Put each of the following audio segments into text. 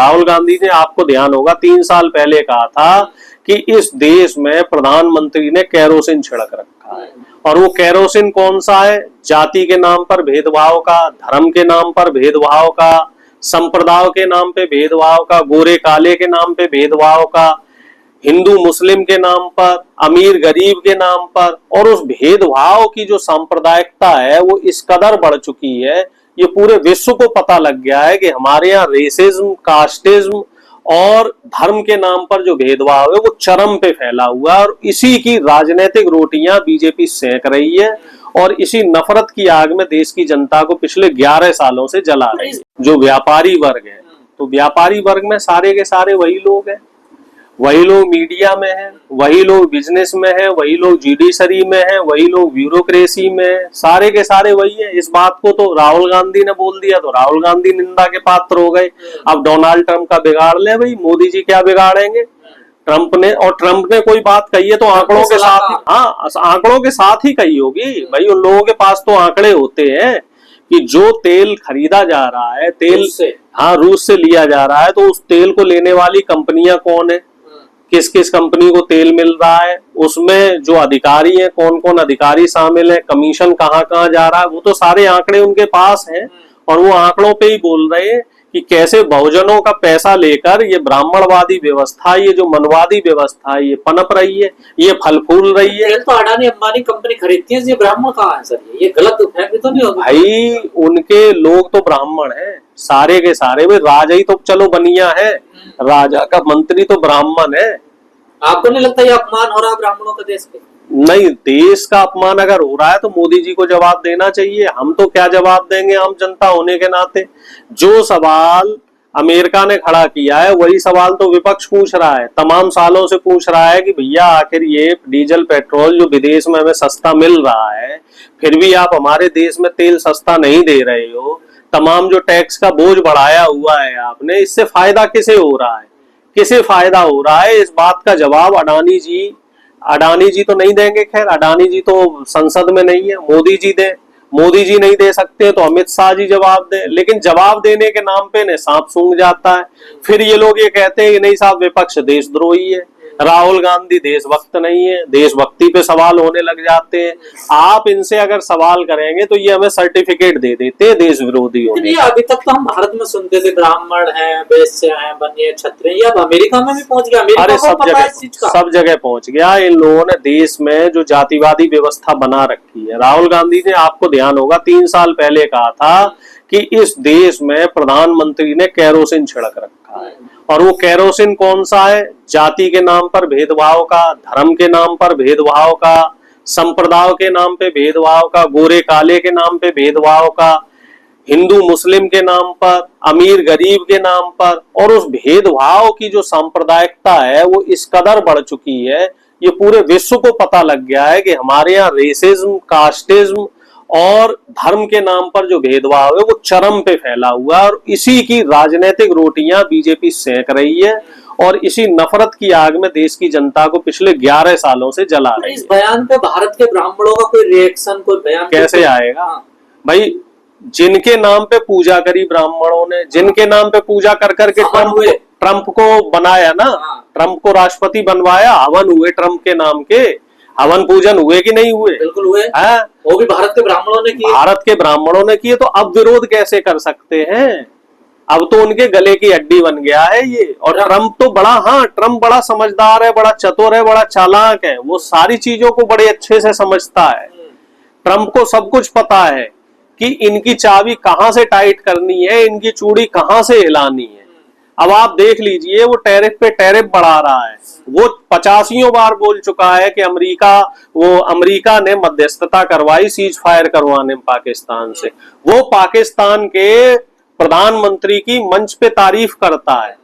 राहुल गांधी ने, आपको ध्यान होगा, 3 साल पहले कहा था कि इस देश में प्रधानमंत्री ने केरोसिन छिड़क रखा है। और वो केरोसिन कौन सा है? जाति के नाम पर भेदभाव का, धर्म के नाम पर भेदभाव का, संप्रदाय के नाम पे भेदभाव का, गोरे काले के नाम पे भेदभाव का, हिंदू मुस्लिम के नाम पर, अमीर गरीब के नाम पर। और उस भेदभाव की जो सांप्रदायिकता है वो इस कदर बढ़ चुकी है, ये पूरे विश्व को पता लग गया है कि हमारे यहाँ रेसिज्म, कास्टिज्म और धर्म के नाम पर जो भेदभाव है वो चरम पे फैला हुआ है। और इसी की राजनीतिक रोटियां बीजेपी सेक रही है और इसी नफरत की आग में देश की जनता को पिछले 11 सालों से जला रही है। जो व्यापारी वर्ग है, तो व्यापारी वर्ग में सारे के सारे वही लोग हैं, वही लोग मीडिया में हैं, वही लोग बिजनेस में हैं, वही लोग जुडिशरी में हैं, वही लोग ब्यूरोक्रेसी में हैं, सारे के सारे वही हैं। इस बात को तो राहुल गांधी ने बोल दिया तो राहुल गांधी निंदा के पात्र हो गए। अब डोनाल्ड ट्रंप का बिगाड़ ले भाई, मोदी जी क्या बिगाड़ेंगे ट्रंप ने? और ट्रंप ने कोई बात कही है तो आंकड़ों के साथ, हाँ आंकड़ों के साथ ही कही होगी भाई। उन लोगों के पास तो आंकड़े होते हैं कि जो तेल खरीदा जा रहा है, तेल हाँ रूस से लिया जा रहा है, तो उस तेल को लेने वाली कंपनियां कौन है, किस किस कंपनी को तेल मिल रहा है, उसमें जो अधिकारी हैं कौन कौन अधिकारी शामिल हैं, कमीशन कहाँ कहाँ जा रहा है, वो तो सारे आंकड़े उनके पास हैं। और वो आंकड़ों पे ही बोल रहे हैं कि कैसे बहुजनों का पैसा लेकर ये ब्राह्मणवादी व्यवस्था, ये जो मनवादी व्यवस्था है, ये पनप रही है, ये फल फूल रही है। तो अडानी अंबानी कंपनी खरीदती है, ये ब्राह्मण कहाँ है सर? ये गलत फहमी तो नहीं होगी भाई? उनके लोग तो ब्राह्मण हैं सारे के सारे। वे राजा ही तो चलो बनिया है, राजा का मंत्री तो ब्राह्मण है। आपको नहीं लगता ये अपमान हो रहा है ब्राह्मणों का देश पे? नहीं, देश का अपमान अगर हो रहा है तो मोदी जी को जवाब देना चाहिए। हम तो क्या जवाब देंगे आम जनता होने के नाते? जो सवाल अमेरिका ने खड़ा किया है वही सवाल तो विपक्ष पूछ रहा है, तमाम सालों से पूछ रहा है कि भैया आखिर ये डीजल पेट्रोल जो विदेश में हमें सस्ता मिल रहा है, फिर भी आप हमारे देश में तेल सस्ता नहीं दे रहे हो। तमाम जो टैक्स का बोझ बढ़ाया हुआ है आपने, इससे फायदा किसे हो रहा है, किसे फायदा हो रहा है? इस बात का जवाब अडानी जी तो नहीं देंगे। खैर अडानी जी तो संसद में नहीं है, मोदी जी दे। मोदी जी नहीं दे सकते तो अमित शाह जी जवाब दे। लेकिन जवाब देने के नाम पे ने सांप सूंघ जाता है। फिर ये लोग ये कहते हैं कि नहीं साहब विपक्ष देशद्रोही है, राहुल गांधी देशभक्त नहीं है, देशभक्ति पे सवाल होने लग जाते हैं। आप इनसे अगर सवाल करेंगे तो ये हमें सर्टिफिकेट दे देते हैं देश विरोधी होने। अभी तक तो हम भारत में सुनते थे ब्राह्मण हैं, वैश्य हैं, बनिए, क्षत्रिय, ये अब अमेरिका में भी पहुंच गया। अरे सब जगह पहुंच गया। इन लोगों ने देश में जो जातिवादी व्यवस्था बना रखी है। राहुल गांधी ने, आपको ध्यान होगा, 3 साल पहले कहा था कि इस देश में प्रधानमंत्री ने केरोसिन छिड़क रखा है। और वो केरोसिन कौन सा है? जाति के नाम पर भेदभाव का, धर्म के नाम पर भेदभाव का, संप्रदाय के नाम पे भेदभाव का, गोरे काले के नाम पे भेदभाव का, हिंदू मुस्लिम के नाम पर, अमीर गरीब के नाम पर। और उस भेदभाव की जो सांप्रदायिकता है वो इस कदर बढ़ चुकी है, ये पूरे विश्व को पता लग गया है कि हमारे यहाँ रेसिज्म, कास्टिज्म और धर्म के नाम पर जो भेदभाव है वो चरम पे फैला हुआ है। और इसी की राजनीतिक रोटियां बीजेपी सेक रही है और इसी नफरत की आग में देश की जनता को पिछले 11 सालों से जला रही है। इस बयान पे भारत के ब्राह्मणों का कोई रिएक्शन, कोई बयान कैसे आएगा भाई? जिनके नाम पे पूजा करी ब्राह्मणों ने, जिनके नाम पे पूजा कर करके ट्रंप को बनाया ना, ट्रंप को राष्ट्रपति बनवाया, हवन हुए ट्रंप के नाम के, हवन पूजन हुए कि नहीं हुए? बिल्कुल हुए। वो भी भारत के ब्राह्मणों ने किए। भारत के ब्राह्मणों ने किए, तो अब विरोध कैसे कर सकते हैं? अब तो उनके गले की हड्डी बन गया है ये। और ट्रंप तो बड़ा, हाँ ट्रंप बड़ा समझदार है, बड़ा चतुर है, बड़ा चालाक है, वो सारी चीजों को बड़े अच्छे से समझता है। ट्रंप को सब कुछ पता है कि इनकी चाबी कहां से टाइट करनी है, इनकी चूड़ी कहां से हिलानी है। अब आप देख लीजिए, वो टैरिफ पे टैरिफ बढ़ा रहा है। वो 85 बार बोल चुका है कि अमेरिका ने मध्यस्थता करवाई सीज फायर करवाने में पाकिस्तान से। वो पाकिस्तान के प्रधानमंत्री की मंच पे तारीफ करता है।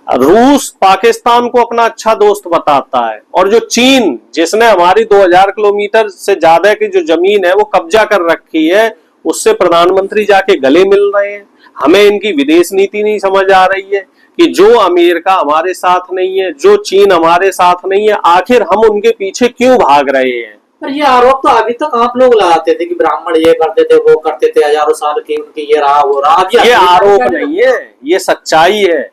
रूस पाकिस्तान को अपना अच्छा दोस्त बताता है। और जो चीन, जिसने हमारी 2000 किलोमीटर से ज्यादा की जो जमीन है वो कब्जा कर रखी है, उससे प्रधानमंत्री जाके गले मिल रहे हैं। हमें इनकी विदेश नीति नहीं समझ आ रही है कि जो अमेरिका हमारे साथ नहीं है, जो चीन हमारे साथ नहीं है, आखिर हम उनके पीछे क्यों भाग रहे हैं? पर ये आरोप तो अभी तक आप लोग लगाते थे कि ब्राह्मण ये करते थे, वो करते थे, हजारों साल की उनकी ये रहा वो रहा। अब ये आरोप नहीं है, ये सच्चाई है,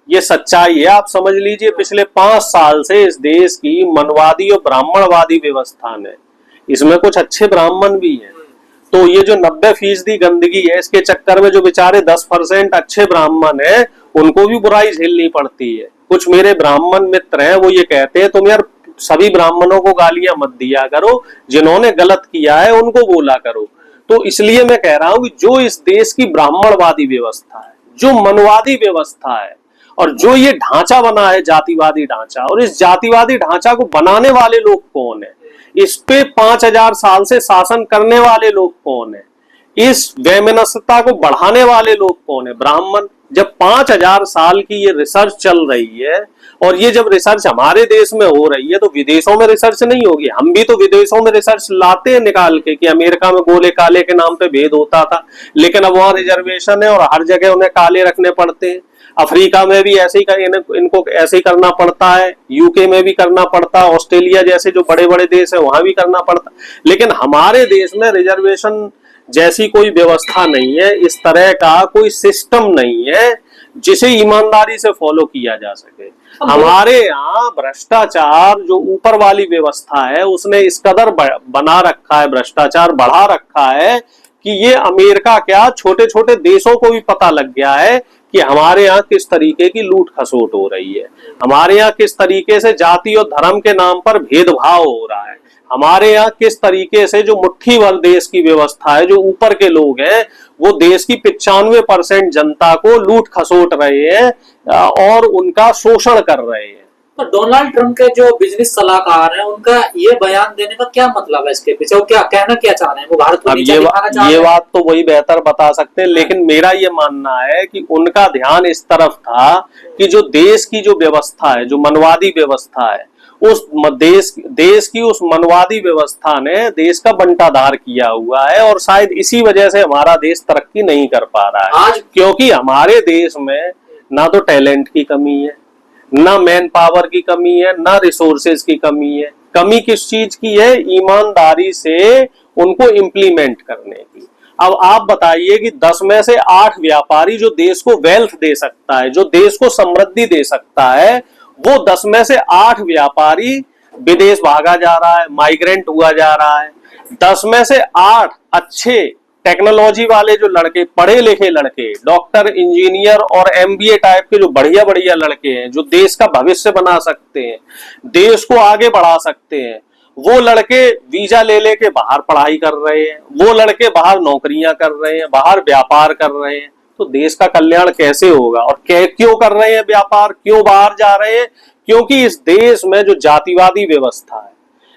ये सच्चाई है। आप समझ लीजिए पिछले 5 साल से इस देश की मनवादी और ब्राह्मणवादी व्यवस्था ने, इसमें कुछ अच्छे ब्राह्मण भी हैं, तो ये जो 90% गंदगी है, इसके चक्कर में जो बेचारे 10% अच्छे ब्राह्मण हैं उनको भी बुराई झेलनी पड़ती है। कुछ मेरे ब्राह्मण मित्र हैं, वो ये कहते हैं तुम यार सभी ब्राह्मणों को गालियां मत दिया करो, जिन्होंने गलत किया है उनको बोला करो। तो इसलिए मैं कह रहा हूं कि जो इस देश की ब्राह्मणवादी व्यवस्था है, जो मनवादी व्यवस्था है, और जो ये ढांचा बना है जातिवादी ढांचा, और इस जातिवादी ढांचा को बनाने वाले लोग कौन है, इस पे 5000 साल से शासन करने वाले लोग कौन है, इस वैमनस्यता को बढ़ाने वाले लोग कौन है, ब्राह्मण। जब 5000 साल की ये रिसर्च चल रही है, और ये जब रिसर्च हमारे देश में हो रही है तो विदेशों में रिसर्च नहीं होगी। हम भी तो विदेशों में रिसर्च लाते हैं निकाल के कि अमेरिका में गोले काले के नाम पे भेद होता था, लेकिन अब वहां रिजर्वेशन है और हर जगह उन्हें काले रखने पड़ते हैं। अफ्रीका में भी ऐसे ही इनको ऐसे ही करना पड़ता है, यूके में भी करना पड़ता है, ऑस्ट्रेलिया जैसे जो बड़े बड़े देश है वहां भी करना पड़ता है। लेकिन हमारे देश में रिजर्वेशन जैसी कोई व्यवस्था नहीं है, इस तरह का कोई सिस्टम नहीं है जिसे ईमानदारी से फॉलो किया जा सके। हमारे यहाँ भ्रष्टाचार जो ऊपर वाली व्यवस्था है उसने इस कदर बना रखा है, भ्रष्टाचार बढ़ा रखा है कि ये अमेरिका क्या छोटे छोटे देशों को भी पता लग गया है कि हमारे यहाँ किस तरीके की लूट खसोट हो रही है, हमारे यहाँ किस तरीके से जाति और धर्म के नाम पर भेदभाव हो रहा है, हमारे यहाँ किस तरीके से जो मुट्ठी भर देश की व्यवस्था है, जो ऊपर के लोग हैं वो देश की 95% जनता को लूट खसोट रहे हैं और उनका शोषण कर रहे हैं। तो डोनाल्ड ट्रंप के जो बिजनेस सलाहकार हैं उनका ये बयान देने का क्या मतलब है, इसके पीछे वो क्या कहना क्या चाह रहे हैं, वो भारत को नीचा दिखाना चाह रहे हैं? ये बात तो वही बेहतर बता सकते हैं, लेकिन मेरा ये मानना है कि उनका ध्यान इस तरफ था कि जो देश की जो व्यवस्था है, जो मनवादी व्यवस्था है, उस देश की उस मनवादी व्यवस्था ने देश का बंटाधार किया हुआ है, और शायद इसी वजह से हमारा देश तरक्की नहीं कर पा रहा है आज, क्योंकि हमारे देश में ना तो टैलेंट की कमी है, ना मैन पावर की कमी है, ना रिसोर्सेज की कमी है। कमी किस चीज की है? ईमानदारी से उनको इम्प्लीमेंट करने की। अब आप बताइए कि 10 में से 8 व्यापारी जो देश को वेल्थ दे सकता है, जो देश को समृद्धि दे सकता है, वो 10 में से 8 व्यापारी विदेश भागा जा रहा है, माइग्रेंट हुआ जा रहा है। 10 में से 8 अच्छे टेक्नोलॉजी वाले जो लड़के, पढ़े लिखे लड़के, डॉक्टर, इंजीनियर और एमबीए टाइप के जो बढ़िया बढ़िया लड़के हैं, जो देश का भविष्य बना सकते हैं, देश को आगे बढ़ा सकते हैं, वो लड़के वीजा ले लेके बाहर पढ़ाई कर रहे हैं, वो लड़के बाहर नौकरियां कर रहे हैं, बाहर व्यापार कर रहे हैं। तो देश का कल्याण कैसे होगा? और क्यों कर रहे हैं व्यापार, क्यों बाहर जा रहे हैं? क्योंकि इस देश में जो जातिवादी व्यवस्था है,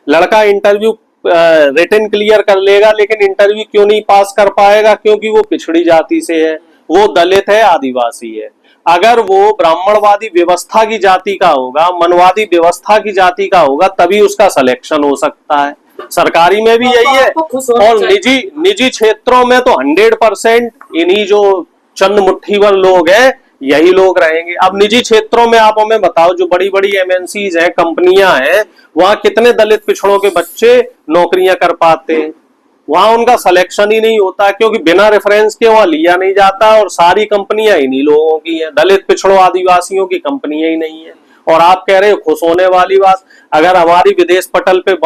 लड़का इंटरव्यू रिटन क्लियर कर लेगा लेकिन इंटरव्यू क्यों नहीं पास कर पाएगा? क्योंकि वो पिछड़ी जाति से है, वो दलित है, आदिवासी है। अगर वो ब्राह्मणवादी व्यवस्था की जाति का होगा, मनवादी व्यवस्था की जाति का होगा, तभी उसका सिलेक्शन हो सकता है। सरकारी में भी यही है और निजी क्षेत्रों में तो 100% इन्हीं जो चंद मुट्ठीभर लोग हैं यही लोग रहेंगे। अब निजी क्षेत्रों में आप हमें बताओ, जो बड़ी बड़ी एमएनसीज हैं, कंपनियां हैं, वहां कितने दलित पिछड़ों के बच्चे नौकरियां कर पाते हैं? वहां उनका सिलेक्शन ही नहीं होता क्योंकि बिना रेफरेंस के वहां लिया नहीं जाता, और सारी कंपनियां इन्हीं लोगों की हैं। दलित पिछड़ों आदिवासियों की कंपनियां ही नहीं है। और आप कह रहे हो खुश होने वाली बात, अगर हमारी विदेश पटल पे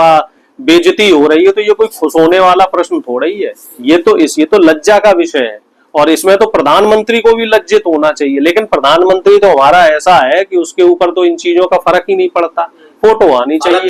बेइज्जती हो रही है तो ये कोई खुश होने वाला प्रश्न थोड़ा ही है। ये तो लज्जा का विषय है, और इसमें तो प्रधानमंत्री को भी लज्जित होना चाहिए। लेकिन प्रधानमंत्री तो हमारा ऐसा है कि उसके ऊपर तो इन चीजों का फर्क ही नहीं पड़ता, फोटो आनी चाहिए।